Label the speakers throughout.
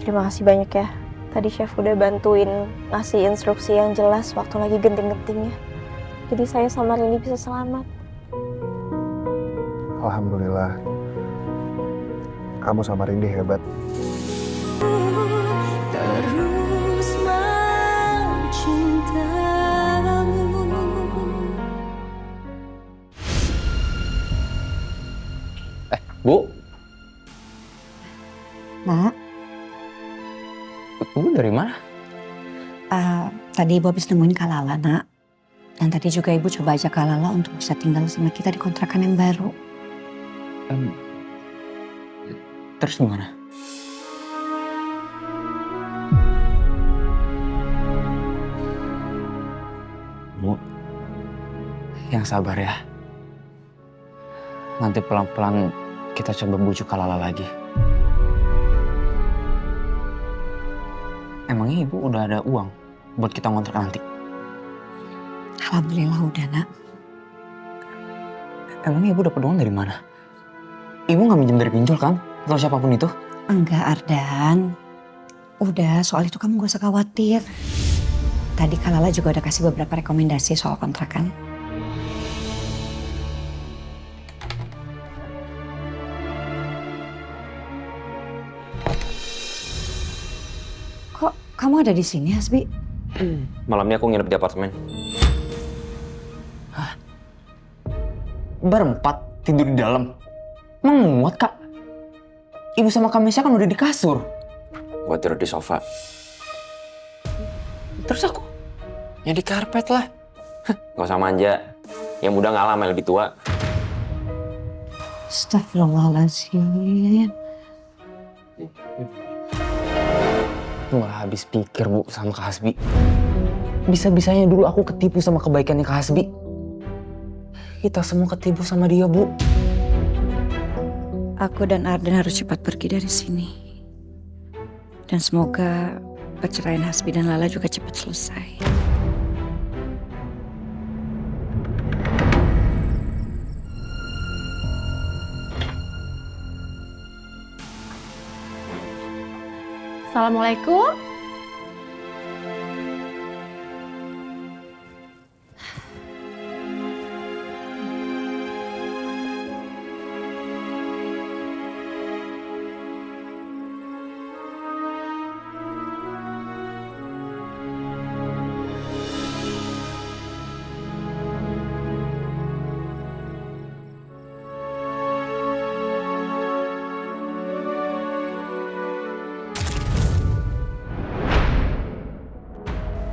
Speaker 1: Terima kasih banyak ya. Tadi chef udah bantuin ngasih instruksi yang jelas waktu lagi genting-gentingnya. Jadi saya sama Rini bisa selamat.
Speaker 2: Alhamdulillah. Kamu sama Rindy hebat.
Speaker 3: Terus mencintamu.
Speaker 4: Bu,
Speaker 5: Nak,
Speaker 4: Bu dari mana?
Speaker 5: tadi Ibu habis nemuin Kak Lala, Nak. Dan tadi juga Ibu coba ajak Kak Lala untuk bisa tinggal sama kita di kontrakan yang baru.
Speaker 4: Terus gimana? Bu, yang sabar ya. Nanti pelan-pelan kita coba bujuk Kak Lala lagi. Emangnya Ibu udah ada uang buat kita ngontrak nanti?
Speaker 5: Alhamdulillah udah, Nak.
Speaker 4: Emangnya Ibu dapat uang dari mana? Ibu nggak minjem dari pinjol kan? Atau siapapun itu?
Speaker 5: Enggak, Ardan. Udah, soal itu kamu gak usah khawatir. Tadi Kak Lala juga udah kasih beberapa rekomendasi soal kontrakan. Kok kamu ada di sini, Hasbi?
Speaker 6: Malam ini aku nginep di apartemen.
Speaker 4: Berempat tidur di dalam. Emang muat, Kak? Ibu sama Kamisya kan udah di kasur.
Speaker 6: Gua tidur di sofa.
Speaker 4: Terus aku?
Speaker 6: Ya di karpet lah. Gak usah manja. Yang muda ngalah sama yang lebih tua.
Speaker 5: Astagfirullahaladzim.
Speaker 4: Nggak habis pikir, Bu, sama Kak Hasbi. Bisa-bisanya dulu aku ketipu sama kebaikannya Kak Hasbi. Kita semua ketipu sama dia, Bu.
Speaker 5: Aku dan Arden harus cepat pergi dari sini. Dan semoga perceraian Hasbi dan Lala juga cepat selesai.
Speaker 1: Assalamualaikum.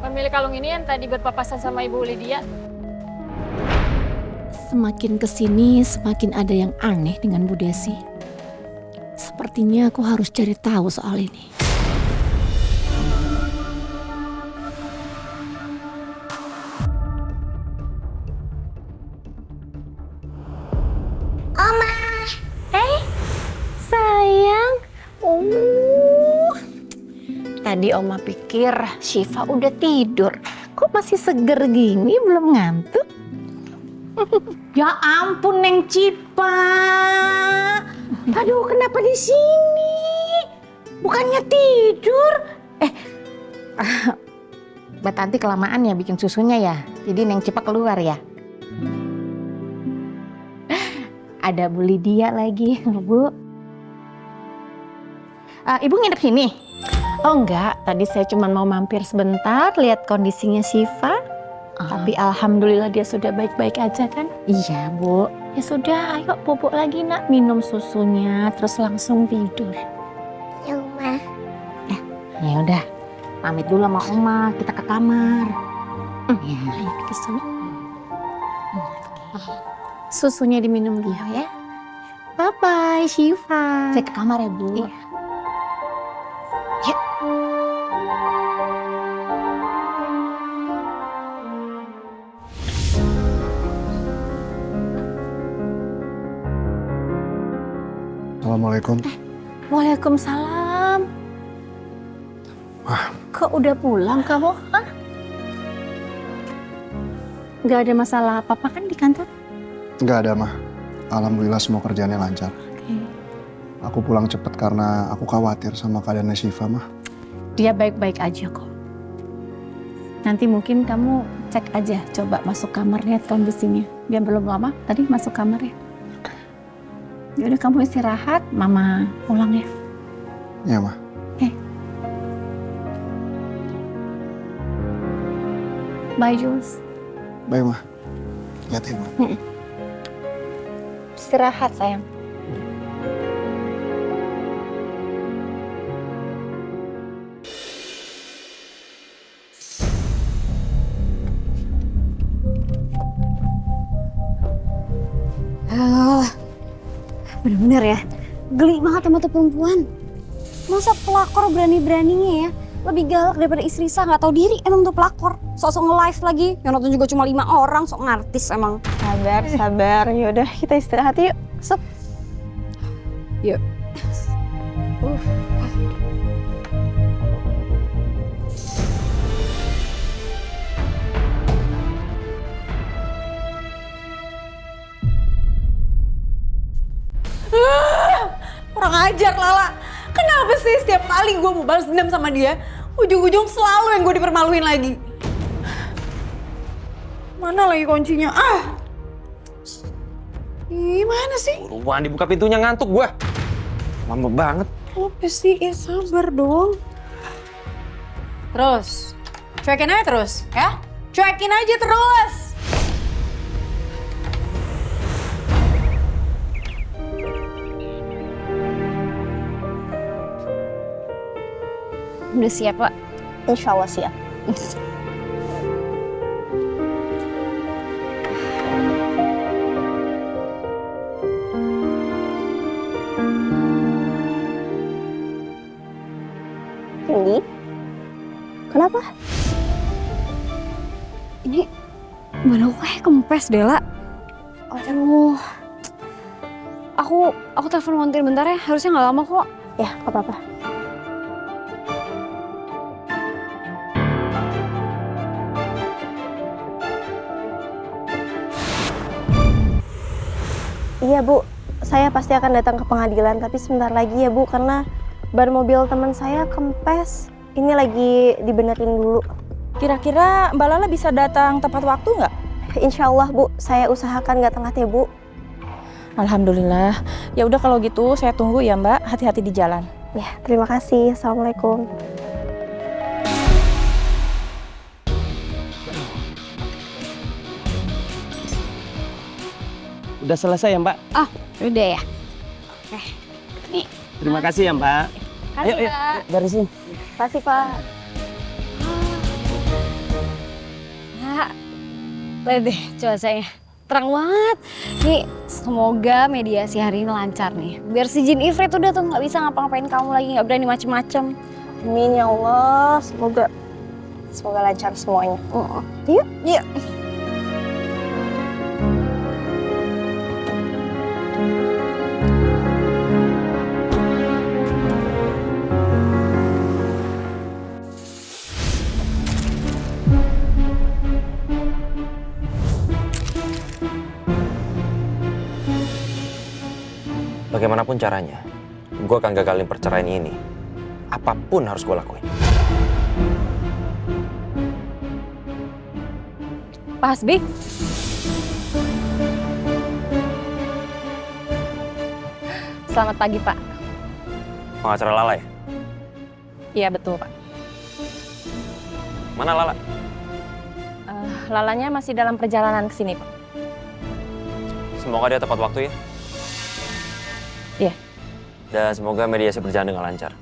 Speaker 1: Pemilik kalung ini yang tadi berpapasan sama Ibu Lydia.
Speaker 3: Semakin kesini semakin ada yang aneh dengan Bu Desi. Sepertinya aku harus cari tahu soal ini. Oma, sayang. Tadi Oma pikir Syifa udah tidur. Kok masih seger gini, belum ngantuk? Ya ampun, Neng Cipa. Aduh, kenapa di sini? Bukannya tidur? Mbak Tanti kelamaan ya bikin susunya ya. Jadi Neng Cipa keluar ya. Ada Bu Lydia lagi, Bu. Ibu nginep sini? Oh enggak, tadi saya cuma mau mampir sebentar lihat kondisinya Syifa. Tapi alhamdulillah dia sudah baik-baik aja kan? Iya, Bu. Ya sudah, ayo pupuk lagi nak, minum susunya terus langsung tidur. Ya, Oma. Ya udah. Pamit dulu sama Oma, kita ke kamar. Ya, ayo ke sana. Susunya diminum dulu ya. Bye-bye, Syifa. Saya ke kamar ya, Bu. Iya.
Speaker 2: Assalamualaikum.
Speaker 1: Waalaikumsalam. Kok udah pulang kamu? Hah? Gak ada masalah apa-apa kan di kantor?
Speaker 2: Nggak ada, Mah. Alhamdulillah semua kerjaannya lancar.
Speaker 1: Oke.
Speaker 2: Aku pulang cepet karena aku khawatir sama keadaannya Syifa, mah.
Speaker 3: Dia baik-baik aja kok. Nanti mungkin kamu cek aja, coba masuk kamar lihat kondisinya. Dia belum lama tadi masuk kamar ya.
Speaker 2: Oke.
Speaker 3: Yaudah kamu istirahat, Mama pulang ya.
Speaker 2: Iya, mah.
Speaker 3: Bye Jules.
Speaker 2: Baik, mah. Hati-hati, mah.
Speaker 3: Istirahat sayang.
Speaker 5: Bener-bener ya, geli banget sama tuh perempuan. Masa pelakor berani-beraninya ya lebih galak daripada istri saya, nggak tahu diri emang tuh pelakor. Sok-sok nge-live lagi, yang nonton juga cuma 5 orang, sok ngartis emang.
Speaker 1: Sabar. Yaudah kita istirahat yuk. Sup.
Speaker 5: Yuk.
Speaker 7: Kurang ajar Lala. Kenapa sih setiap kali gue mau balas dendam sama dia, ujung-ujung selalu yang gue dipermaluin lagi? Mana lagi kuncinya? Gimana sih?
Speaker 6: Buruan dibuka pintunya, ngantuk gua. Lama banget.
Speaker 7: Apa sih? Ya sabar dong. Terus, cuekin aja terus, ya? Cuekin aja terus.
Speaker 5: Udah siap, Pak?
Speaker 1: Insya Allah siap. Cindy, kenapa?
Speaker 5: Ini mana kayak kempes, Dela. Aduh. Aku telepon montir bentar ya, harusnya nggak lama kok.
Speaker 1: Ya, nggak apa-apa. Iya Bu, saya pasti akan datang ke pengadilan, tapi sebentar lagi ya Bu, karena ban mobil teman saya kempes. Ini lagi dibenerin dulu.
Speaker 7: Kira-kira Mbak Lala bisa datang tepat waktu nggak?
Speaker 1: Insya Allah Bu, saya usahakan nggak telat ya Bu.
Speaker 7: Alhamdulillah. Ya udah kalau gitu saya tunggu ya Mbak. Hati-hati di jalan.
Speaker 1: Ya, terima kasih. Assalamualaikum.
Speaker 8: Udah selesai ya Mbak?
Speaker 5: Udah ya.
Speaker 8: Terima kasih ya Mbak.
Speaker 5: Kasih,
Speaker 8: Ayo,
Speaker 5: Pak.
Speaker 8: dari sini.
Speaker 1: Terima kasih Pak.
Speaker 5: Pak, lihat deh cuacanya. Terang banget. Nih, semoga mediasi hari ini lancar nih. Biar si Jin Ifrit udah tuh nggak bisa ngapa-ngapain kamu lagi, nggak berani macem-macem.
Speaker 1: Amin ya Allah. Semoga lancar semuanya. Yuk.
Speaker 5: Yuk.
Speaker 6: Bagaimanapun caranya, gue akan gagalin perceraian ini. Apapun harus gue lakuin.
Speaker 7: Pak Hasbi. Selamat pagi Pak.
Speaker 6: Pengacara Lala ya?
Speaker 7: Iya betul Pak.
Speaker 6: Mana Lala?
Speaker 7: Lalanya masih dalam perjalanan ke sini Pak.
Speaker 6: Semoga dia tepat waktu ya.
Speaker 7: Iya.
Speaker 6: Dan semoga mediasi berjalan dengan lancar.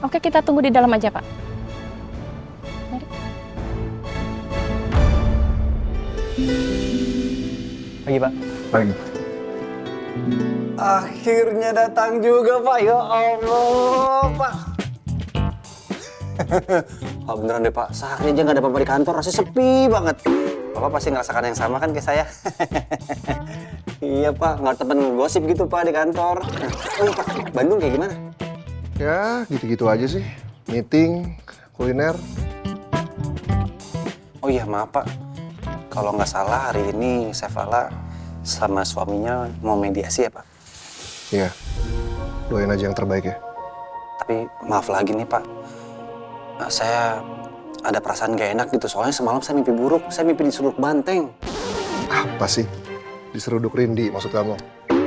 Speaker 7: Oke, kita tunggu di dalam aja, Pak.
Speaker 8: Pagi Pak.
Speaker 2: Baik.
Speaker 8: Akhirnya datang juga Pak. Ya Allah Pak. Beneran deh Pak, sehari aja nggak ada Bapak di kantor, rasanya sepi banget. Bapak pasti ngerasakan yang sama kan kayak saya. Iya Pak, nggak temen gosip gitu Pak di kantor. Oh iya Pak, Bandung kayak gimana?
Speaker 2: Ya, gitu-gitu aja sih. Meeting, kuliner.
Speaker 8: Oh iya maaf Pak, kalau nggak salah hari ini Chef Lala sama suaminya mau mediasi ya Pak?
Speaker 2: Iya, doain aja yang terbaik ya.
Speaker 8: Tapi maaf lagi nih Pak, saya ada perasaan gak enak gitu. Soalnya semalam saya mimpi buruk, saya mimpi diseruduk banteng.
Speaker 2: Apa sih? Diseruduk Rindi maksud kamu?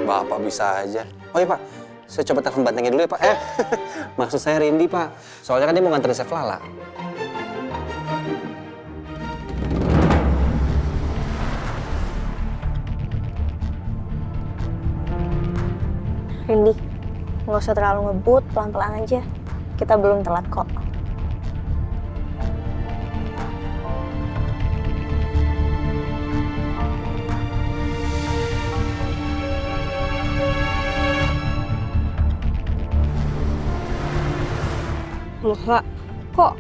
Speaker 8: Bapak bisa aja. Oh iya Pak, saya coba telepon bantengnya dulu ya Pak. Maksud saya Rindi Pak. Soalnya kan dia mau nganterin Chef Lala.
Speaker 1: Rindy, nggak usah terlalu ngebut, pelan-pelan aja. Kita belum telat kok.
Speaker 5: Loh, Pak, kok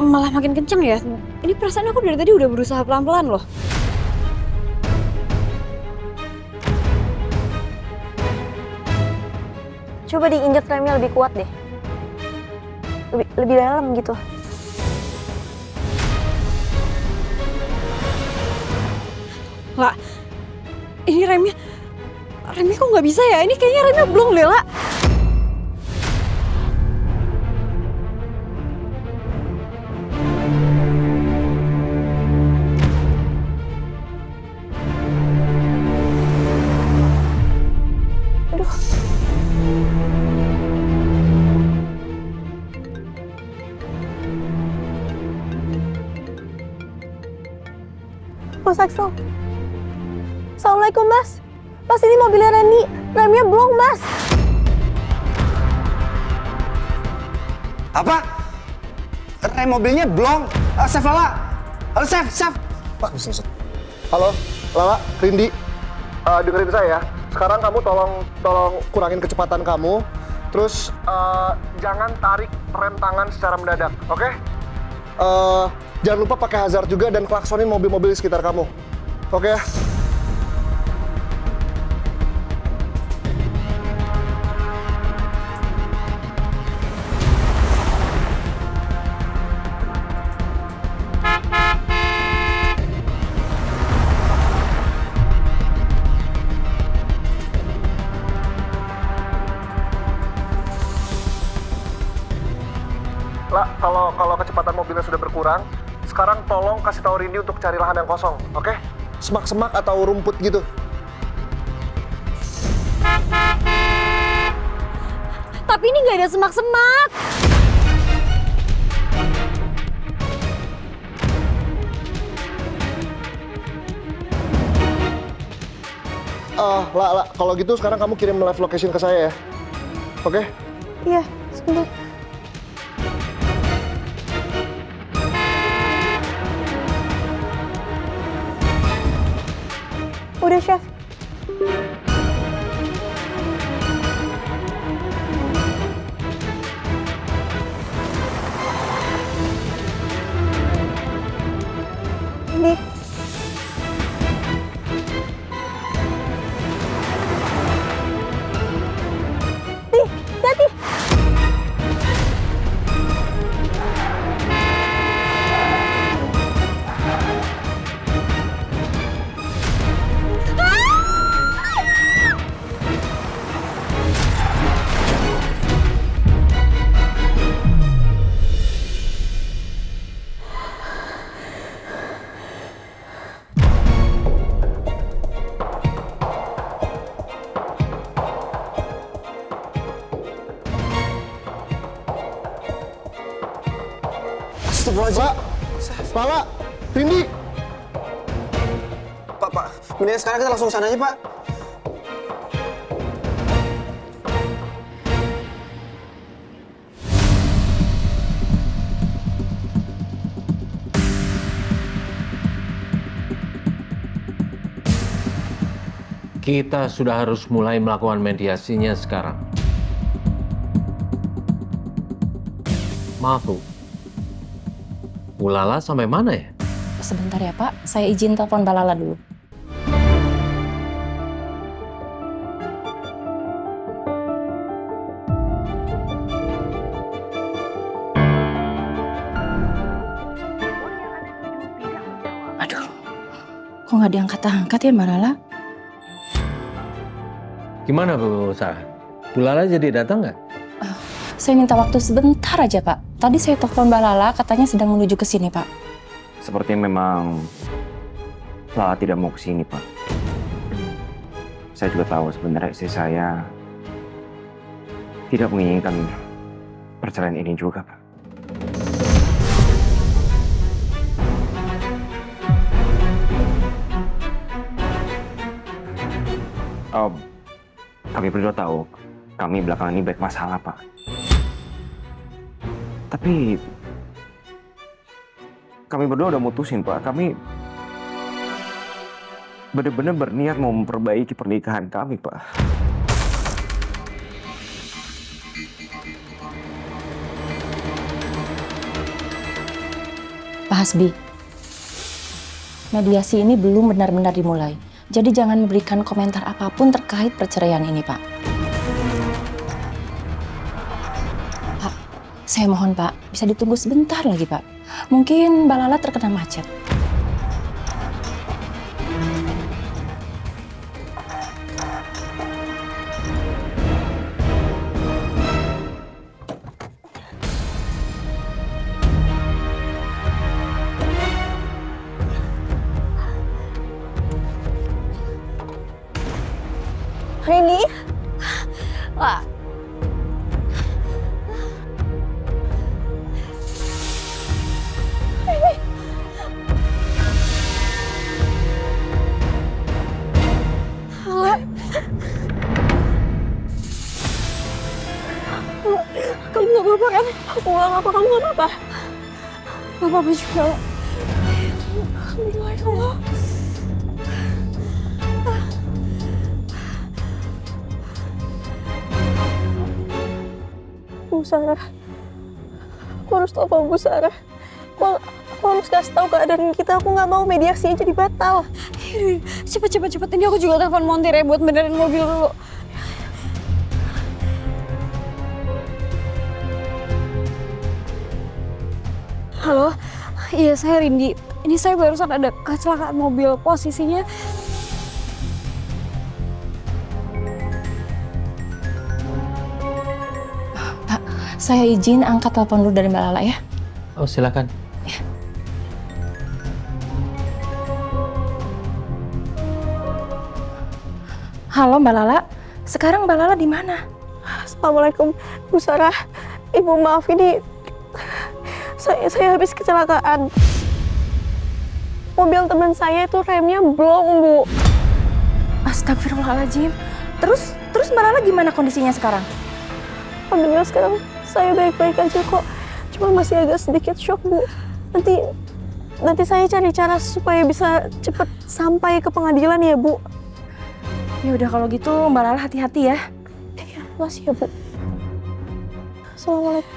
Speaker 5: malah makin kenceng ya? Ini perasaan aku dari tadi udah berusaha pelan-pelan loh.
Speaker 1: Coba diinjak remnya lebih kuat deh. Lebih dalam gitu.
Speaker 5: Lah, ini remnya kok nggak bisa ya? Ini kayaknya remnya belum deh, Lah.
Speaker 1: Mas Axel. Assalamualaikum, Mas. Mas, ini mobilnya Randy. Remnya blong, Mas.
Speaker 8: Apa? Rem mobilnya blong? Chef Lala? Halo Chef.
Speaker 2: Pak, bisa. Halo, Lala, Rindi. Dengerin saya ya. Sekarang kamu tolong kurangin kecepatan kamu. Terus jangan tarik rem tangan secara mendadak, oke? Jangan lupa pakai hazard juga dan klaksonin mobil-mobil di sekitar kamu. Oke ya? Lah, kalau kecepatan mobilnya sudah berkurang, sekarang tolong kasih tahu Rindi untuk cari lahan yang kosong, oke? Semak-semak atau rumput gitu.
Speaker 5: Tapi ini nggak ada semak-semak.
Speaker 2: Lah, kalau gitu sekarang kamu kirim live location ke saya ya, oke?
Speaker 1: Iya, sebentar. Udah, Chef. Nih. Nih, hati.
Speaker 8: Astagfirullahaladzim.
Speaker 2: Lala, Rindi.
Speaker 8: Pak, mendingan sekarang kita langsung sana aja Pak.
Speaker 9: Kita sudah harus mulai melakukan mediasinya sekarang. Maaf, Bu. Bu Lala sampai mana ya?
Speaker 3: Sebentar ya, Pak. Saya izin telepon Mbak Lala dulu. Aduh, kok nggak diangkat-angkat ya Mbak Lala?
Speaker 9: Gimana Bu Sarah? Bu Lala jadi datang nggak?
Speaker 3: Saya minta waktu sebentar aja, Pak. Tadi saya telepon Mbak Lala, katanya sedang menuju ke sini, Pak.
Speaker 6: Sepertinya memang Lala tidak mau ke sini, Pak. Saya juga tahu sebenarnya istri saya tidak menginginkan perceraian ini juga, Pak. Kami berdua tahu, kami belakangan ini banyak masalah, Pak. Tapi kami berdua udah mutusin, Pak. Kami benar-benar berniat mau memperbaiki pernikahan kami, Pak.
Speaker 3: Pak Hasbi, mediasi ini belum benar-benar dimulai. Jadi jangan memberikan komentar apapun terkait perceraian ini, Pak. Pak, saya mohon, Pak, bisa ditunggu sebentar lagi, Pak. Mungkin Mbak Lala terkena macet.
Speaker 1: Rini?
Speaker 5: Wah,
Speaker 1: Kamu gak apa-apa kan? Aku gak apa-apa, kamu gak apa-apa?
Speaker 5: gak apa-apa juga.
Speaker 1: Alhamdulillah, ya Allah. Bu Sarah, aku harus tahu apa Bu Sarah. Aku harus kasih tahu keadaan kita. Aku nggak mau mediasinya jadi batal.
Speaker 5: Cepet. Ini aku juga telepon montir ya buat benerin mobil dulu. Halo, iya saya Rindi. Ini saya barusan ada kecelakaan mobil. Posisinya
Speaker 3: Pak, saya izin angkat telepon dulu dari Mbak Lala ya.
Speaker 9: Oh silakan.
Speaker 3: Halo Mbak Lala, sekarang Mbak Lala di mana?
Speaker 1: Assalamualaikum Bu Sarah. Ibu maaf, ini saya habis kecelakaan. Mobil teman saya itu remnya blong, Bu.
Speaker 3: Astagfirullahaladzim. Terus Mbak Lala gimana kondisinya sekarang?
Speaker 1: Alhamdulillah sekarang saya baik-baik aja kok. Cuma masih agak sedikit shock, Bu. Nanti saya cari cara supaya bisa cepet sampai ke pengadilan ya, Bu.
Speaker 3: Ya udah kalau gitu Mbak Lala hati-hati ya.
Speaker 1: Iya, makasih ya, Bu. Assalamualaikum.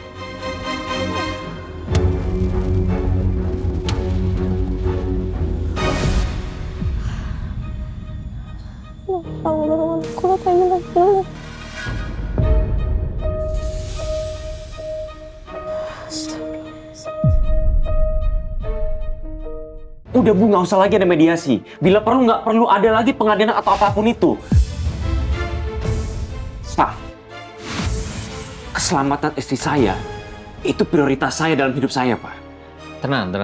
Speaker 6: Udah Bu, nggak usah lagi ada mediasi. Bila perlu nggak perlu ada lagi pengadilan atau apapun itu. Stop. Keselamatan istri saya itu prioritas saya dalam hidup saya, Pak.
Speaker 9: Tenang.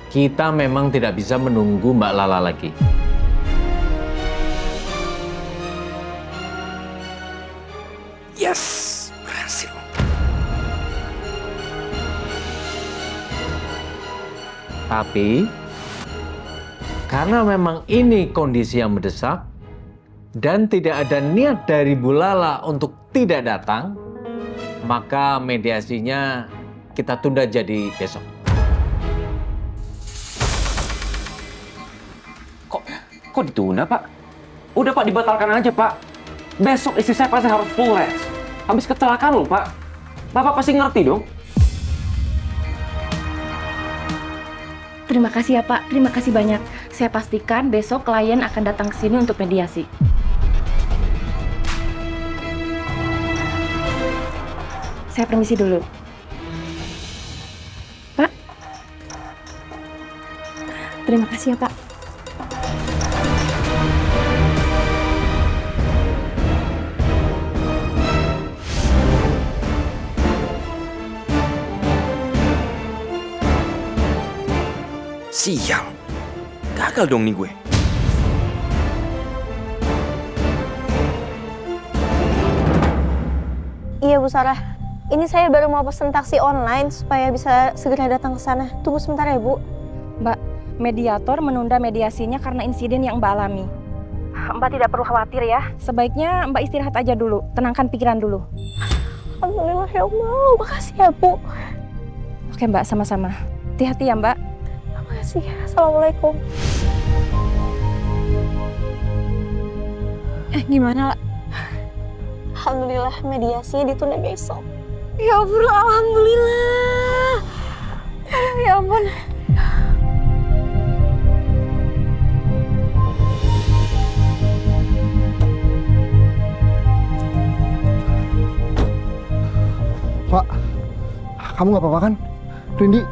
Speaker 9: Kita memang tidak bisa menunggu Mbak Lala lagi.
Speaker 6: Yes, berhasil.
Speaker 9: Tapi karena memang ini kondisi yang mendesak dan tidak ada niat dari Bu Lala untuk tidak datang, maka mediasinya kita tunda jadi besok.
Speaker 6: Kok ditunda, Pak? Udah, Pak, dibatalkan aja, Pak. Besok istri saya pasti harus full rest. Habis kecelakaan loh, Pak. Bapak pasti ngerti dong.
Speaker 3: Terima kasih ya Pak, terima kasih banyak. Saya pastikan besok klien akan datang ke sini untuk mediasi. Saya permisi dulu. Pak. Terima kasih ya Pak.
Speaker 6: Sial. Gagal dong nih gue.
Speaker 1: Iya Bu Sarah, ini saya baru mau pesen taksi online supaya bisa segera datang ke sana. Tunggu sebentar ya Bu.
Speaker 10: Mbak, mediator menunda mediasinya karena insiden yang Mbak alami. Mbak tidak perlu khawatir ya. Sebaiknya Mbak istirahat aja dulu, tenangkan pikiran dulu.
Speaker 1: Alhamdulillah ya Allah, makasih ya Bu.
Speaker 10: Oke Mbak, sama-sama. Hati-hati ya Mbak.
Speaker 1: Makasih, Assalamualaikum.
Speaker 5: Gimana, La?
Speaker 1: Alhamdulillah mediasinya ditunda besok.
Speaker 5: Ya ampun, alhamdulillah. Ya ampun.
Speaker 2: Pak, kamu nggak apa-apa kan? Rindi,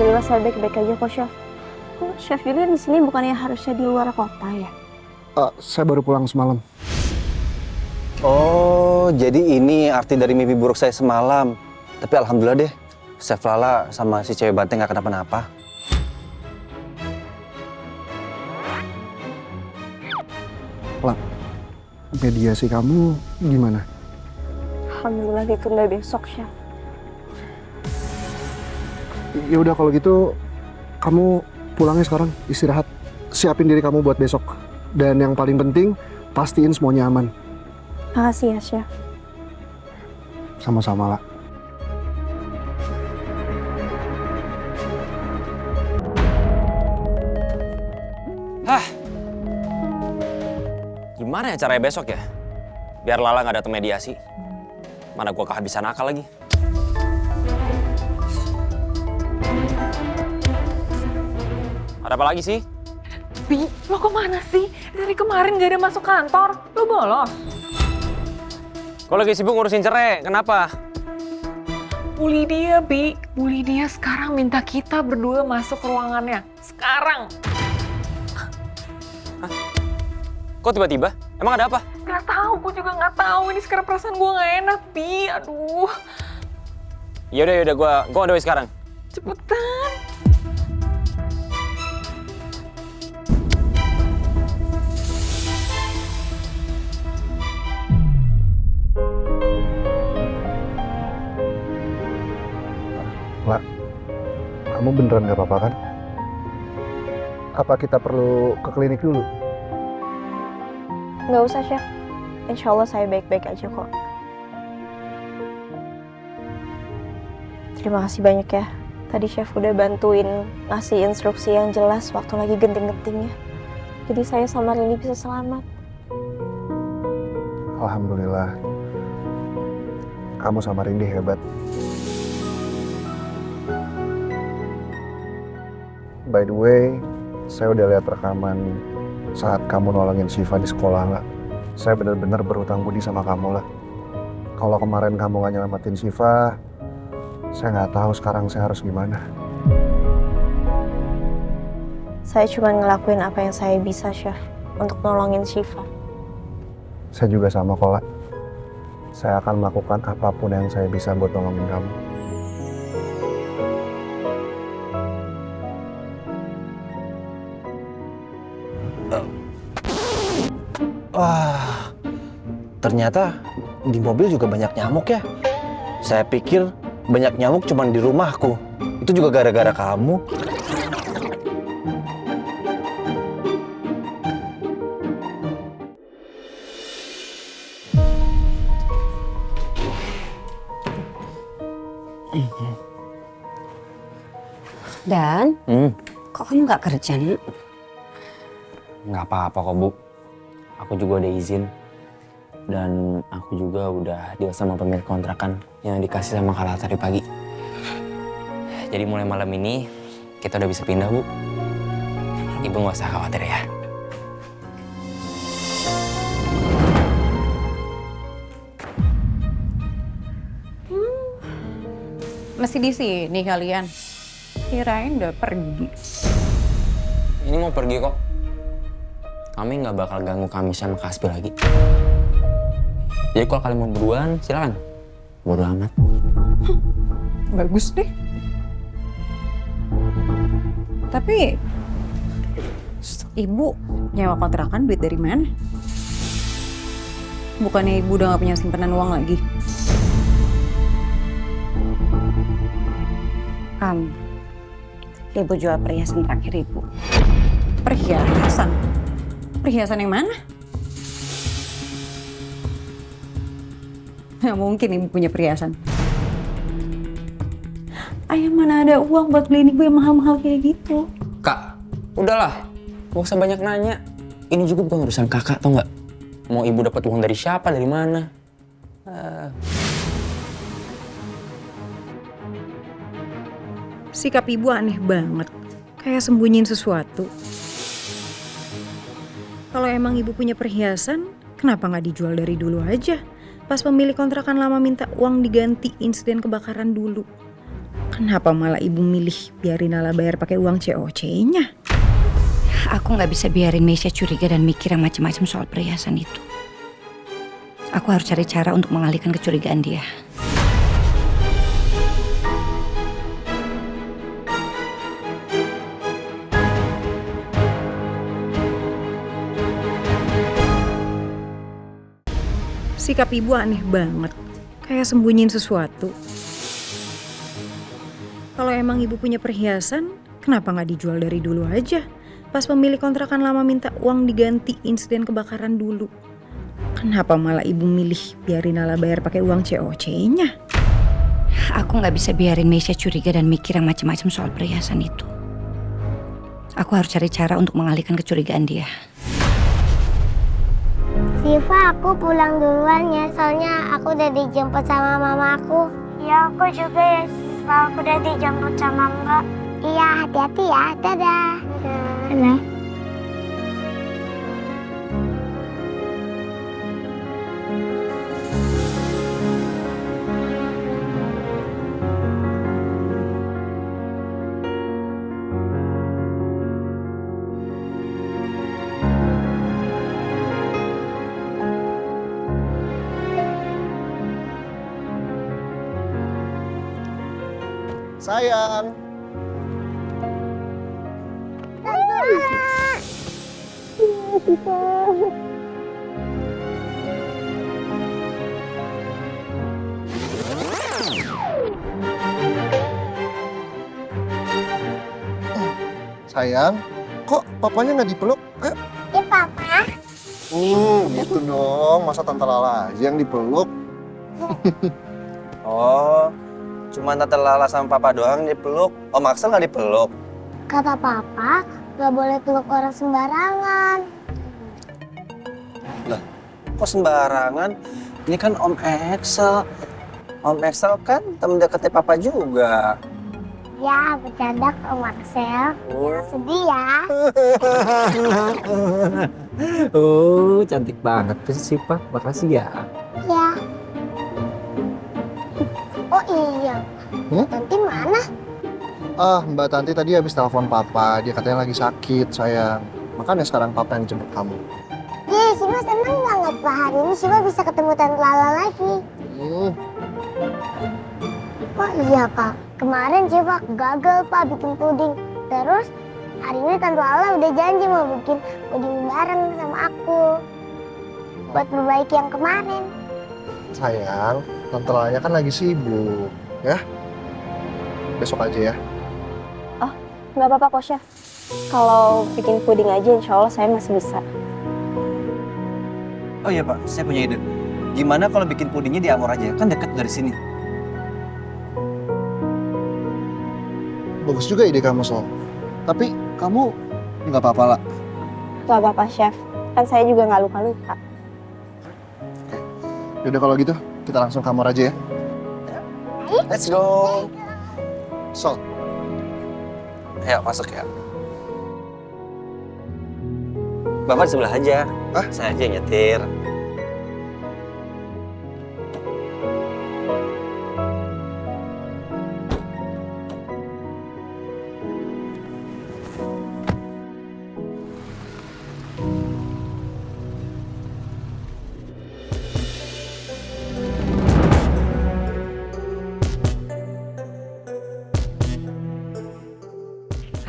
Speaker 1: Alhamdulillah saya baik-baik aja kok, Chef. Kok Chef juga di sini bukannya harusnya di luar kota ya?
Speaker 2: saya baru pulang semalam.
Speaker 8: Oh, jadi ini arti dari mimpi buruk saya semalam. Tapi alhamdulillah deh, Chef Lala sama si cewek banteng nggak kenapa-napa.
Speaker 2: Lah, mediasi kamu gimana?
Speaker 1: Alhamdulillah ditunda besok, Chef.
Speaker 2: Ya udah kalau gitu, kamu pulangnya sekarang, istirahat. Siapin diri kamu buat besok. Dan yang paling penting, pastiin semuanya aman.
Speaker 1: Makasih ya, Chef.
Speaker 2: Sama-sama, lah.
Speaker 6: Gimana ya caranya besok ya? Biar Lala nggak datang mediasi. Mana gua kehabisan akal lagi. Ada apa lagi sih?
Speaker 7: Bi, lo kemana sih? Dari kemarin gak ada masuk kantor. Lo bolos.
Speaker 6: Kok lagi sibuk ngurusin cerai? Kenapa?
Speaker 7: Bu Lydia, Bi. Bu Lydia sekarang minta kita berdua masuk ke ruangannya. Sekarang.
Speaker 6: Kok tiba-tiba? Emang ada apa?
Speaker 7: Gak tahu, gue juga gak tahu. Ini sekarang perasaan gue gak enak, Bi. Aduh.
Speaker 6: Yaudah, gua on the way sekarang.
Speaker 7: Cepetan.
Speaker 2: Lah, kamu beneran gak apa-apa kan? Apa kita perlu ke klinik dulu?
Speaker 1: Nggak usah, Chef. Insya Allah saya baik-baik aja kok. Terima kasih banyak ya. Tadi Chef udah bantuin ngasih instruksi yang jelas waktu lagi genting-gentingnya. Jadi saya sama Rini bisa selamat.
Speaker 2: Alhamdulillah. Kamu sama Rindi hebat. By the way, saya udah lihat rekaman saat kamu nolongin Syifa di sekolah, lah. Saya benar-benar berhutang budi sama kamu, lah. Kalau kemarin kamu gak nyelamatin Syifa, saya nggak tahu sekarang saya harus gimana.
Speaker 1: Saya cuma ngelakuin apa yang saya bisa, Chef, untuk nolongin Syifa.
Speaker 2: Saya juga sama kok, lah. Saya akan melakukan apapun yang saya bisa buat nolongin kamu.
Speaker 8: Wah, ternyata di mobil juga banyak nyamuk ya. Saya pikir banyak nyamuk cuma di rumahku. Itu juga gara-gara kamu.
Speaker 5: Dan, kok kamu nggak kerja, Nak?
Speaker 4: Nggak apa-apa kok, Bu. Aku juga udah izin. Dan aku juga udah deal sama pemilik kontrakan yang dikasih sama Kala tadi pagi. Jadi mulai malam ini kita udah bisa pindah, Bu. Ibu nggak usah khawatir ya.
Speaker 10: Masih di sini kalian? Kirain udah pergi.
Speaker 4: Ini mau pergi kok. Kami nggak bakal ganggu kami sama Kasbi lagi. Jadi kalau kalian mau berduaan, silakan. Bodo amat.
Speaker 10: Bagus deh.
Speaker 7: Tapi ibu nyewa kontrakan duit dari mana? Bukannya ibu udah gak punya simpanan uang lagi?
Speaker 5: Ibu jual perhiasan terakhir ibu.
Speaker 7: Perhiasan? Perhiasan yang mana? Nggak mungkin ibu punya perhiasan. Ayah mana ada uang buat beliin ibu yang mahal-mahal kayak gitu?
Speaker 4: Kak, udahlah. Gak usah banyak nanya. Ini juga bukan urusan kakak, tau nggak? Mau ibu dapat uang dari siapa, dari mana?
Speaker 7: Sikap ibu aneh banget. Kayak sembunyiin sesuatu. Kalau emang ibu punya perhiasan, kenapa nggak dijual dari dulu aja? Pas pemilik kontrakan lama minta uang diganti insiden kebakaran dulu. Kenapa malah ibu milih biarin Lala bayar pakai uang COC-nya?
Speaker 5: Aku nggak bisa biarin Meisha curiga dan mikir yang macam-macam soal perhiasan itu. Aku harus cari cara untuk mengalihkan kecurigaan dia.
Speaker 7: Sikap ibu aneh banget. Kayak sembunyiin sesuatu. Kalau emang ibu punya perhiasan, kenapa nggak dijual dari dulu aja? Pas pemilik kontrakan lama minta uang diganti insiden kebakaran dulu. Kenapa malah ibu milih biarin Lala bayar pakai uang COC-nya?
Speaker 5: Aku nggak bisa biarin Meisha curiga dan mikir yang macam-macam soal perhiasan itu. Aku harus cari cara untuk mengalihkan kecurigaan dia.
Speaker 11: Siva, aku pulang duluan ya, soalnya aku udah dijemput sama mama aku. Iya, aku juga ya, Siva, aku udah dijemput sama Mbak. Iya, hati-hati ya, dadah. Dadah.
Speaker 2: Sayang. Sayang, kok papanya nggak dipeluk? Ayo.
Speaker 11: Ya, Papa.
Speaker 2: Gitu dong. Masa Tante Lala aja yang dipeluk?
Speaker 8: Oh, cuma Tante Lala sama Papa doang dipeluk. Om Axel nggak dipeluk.
Speaker 11: Kata Papa, nggak boleh peluk orang sembarangan.
Speaker 8: Lah, kok sembarangan? Ini kan Om Axel. Om Axel kan temen deketnya Papa juga.
Speaker 11: Ya, bercanda Om Axel. Jangan sedih ya.
Speaker 9: Oh, cantik banget sih, Pak. Makasih ya.
Speaker 11: Ya. Oh iya, Tanti mana?
Speaker 2: Mbak Tanti tadi habis telepon Papa. Dia katanya lagi sakit, sayang. Makanya sekarang Papa yang jemput kamu.
Speaker 11: Yeay, Siva senang banget Pak. Hari ini Siva bisa ketemu Tante Lala lagi. Oh iya Pak, kemarin Siva gagal Pak bikin puding. Terus hari ini Tante Lala udah janji mau bikin puding bareng sama aku. Buat perbaiki yang kemarin.
Speaker 2: Sayang, Tante Lalanya kan lagi sibuk, ya? Besok aja ya.
Speaker 1: Oh, nggak apa-apa kok, Chef. Kalau bikin puding aja, insya Allah saya masih bisa.
Speaker 8: Oh iya Pak, saya punya ide. Gimana kalau bikin pudingnya di Amor aja? Kan deket dari sini.
Speaker 2: Bagus juga ide kamu, Sol. Tapi kamu nggak apa-apa lah.
Speaker 1: Nggak apa-apa, Chef. Kan saya juga nggak luka-luka.
Speaker 2: Yaudah kalau gitu, kita langsung kamar aja ya.
Speaker 8: Let's go.
Speaker 2: Sol.
Speaker 8: Ayo masuk ya. Bapak di sebelah aja. Saya aja yang nyetir.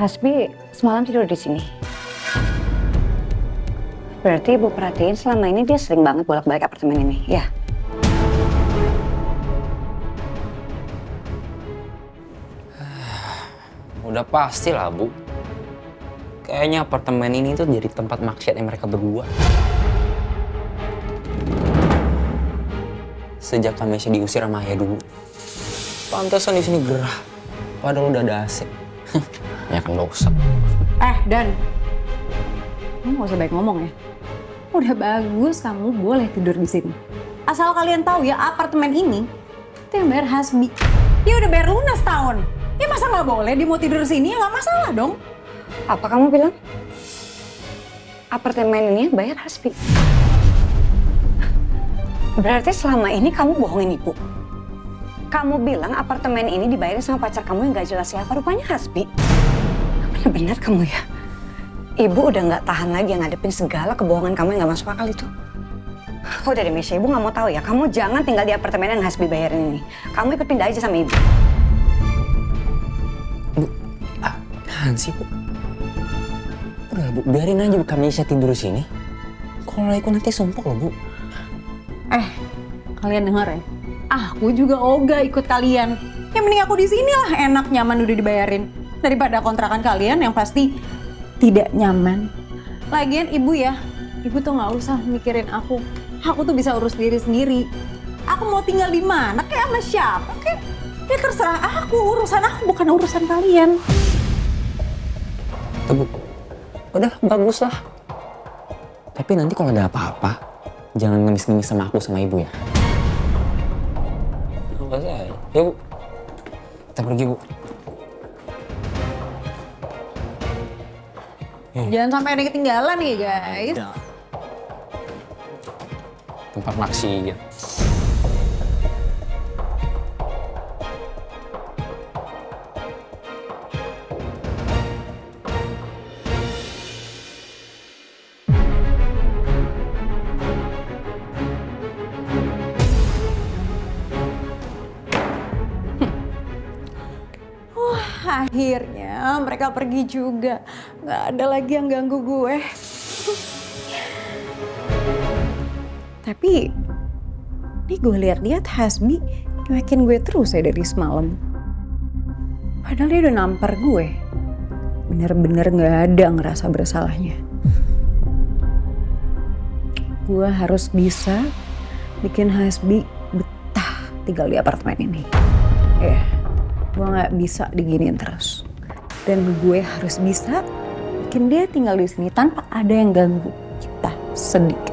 Speaker 5: Hasbi semalam tidur di sini. Berarti Ibu perhatiin selama ini dia sering banget bolak-balik apartemen ini, ya?
Speaker 4: Udah pasti lah, Bu. Kayaknya apartemen ini tuh jadi tempat maksiatnya mereka berdua. Sejak Kamesha diusir sama ayah dulu. Pantesan di sini gerah. Padahal udah ada AC. Ya kan dosa.
Speaker 5: Dan kamu gak usah baik ngomong ya. Udah bagus kamu boleh tidur di sini. Asal kalian tahu ya, apartemen ini itu yang bayar Hasbi. Dia udah bayar lunas tahun. Ya masa nggak boleh dia mau tidur di sini? Ya nggak masalah dong. Apa kamu bilang? Apartemen ini bayar Hasbi. Berarti selama ini kamu bohongin Ibu. Kamu bilang apartemen ini dibayarin sama pacar kamu yang gak jelas siapa, rupanya Hasbi. Bener-bener kamu ya. Ibu udah nggak tahan lagi ngadepin segala kebohongan kamu yang nggak masuk akal itu. Udah deh Mesya, Ibu nggak mau tahu ya. Kamu jangan tinggal di apartemen yang Hasbi bayarin ini. Kamu ikut pindah aja sama Ibu.
Speaker 4: Bu, apaan sih, Bu? Udah, Bu, biarin aja Bu Kamesha tidur di sini. Kalau ikut nanti sumpah loh, Bu.
Speaker 5: Kalian dengar ya? Aku juga ogah ikut kalian. Yang mending aku di sini lah, enak, nyaman, udah dibayarin. Daripada kontrakan kalian yang pasti tidak nyaman. Lagian Ibu ya, Ibu tuh nggak usah mikirin aku. Aku tuh bisa urus diri sendiri. Aku mau tinggal di mana, kayak sama siapa, kayak ya terserah aku. Urusan aku bukan urusan kalian.
Speaker 4: Tuh, Bu. Udah, bagus lah. Tapi nanti kalau ada apa-apa, jangan ngemis-ngemis sama aku sama Ibu ya. Apa saya? Ya, Bu. Kita pergi, Bu.
Speaker 5: Jangan sampai ada yang ketinggalan nih guys.
Speaker 4: Tempat maksiat.
Speaker 5: Akhirnya mereka pergi juga. Nggak ada lagi yang ganggu gue. Tapi ini gue lihat-lihat Hasbi nyuekin gue terus ya dari semalam. Padahal dia udah nampar gue. Bener-bener nggak ada ngerasa bersalahnya. Gue harus bisa bikin Hasbi betah tinggal di apartemen ini. Gue nggak bisa diginiin terus. Dan gue harus bisa bikin dia tinggal di sini tanpa ada yang ganggu kita sedikit.